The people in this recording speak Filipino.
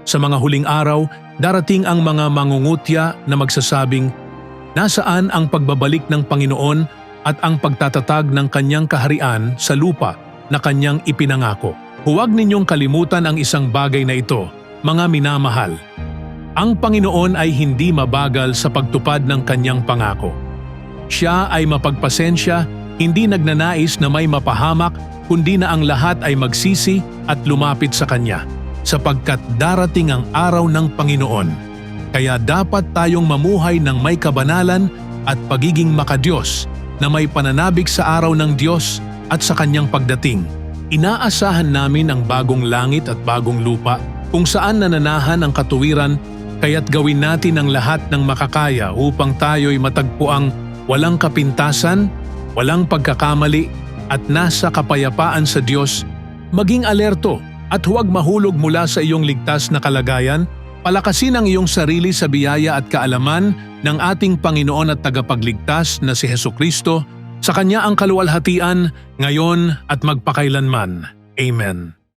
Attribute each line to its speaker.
Speaker 1: Sa mga huling araw, darating ang mga mangungutya na magsasabing, "Nasaan ang pagbabalik ng Panginoon at ang pagtatatag ng kanyang kaharian sa lupa na kanyang ipinangako?" Huwag ninyong kalimutan ang isang bagay na ito, mga minamahal. Ang Panginoon ay hindi mabagal sa pagtupad ng kanyang pangako. Siya ay mapagpasensya, hindi nagnanais na may mapahamak, kundi na ang lahat ay magsisi at lumapit sa Kanya, sapagkat darating ang araw ng Panginoon. Kaya dapat tayong mamuhay ng may kabanalan at pagiging makadiyos na may pananabik sa araw ng Diyos at sa Kanyang pagdating. Inaasahan namin ang bagong langit at bagong lupa kung saan nananahan ang katuwiran, kaya't gawin natin ang lahat ng makakaya upang tayo'y matagpuang walang kapintasan, walang pagkakamali at nasa kapayapaan sa Diyos. Maging alerto at huwag mahulog mula sa iyong ligtas na kalagayan. Palakasin ang iyong sarili sa biyaya at kaalaman ng ating Panginoon at tagapagligtas na si Hesukristo. Sa Kanya ang kaluwalhatian, ngayon at magpakailanman. Amen.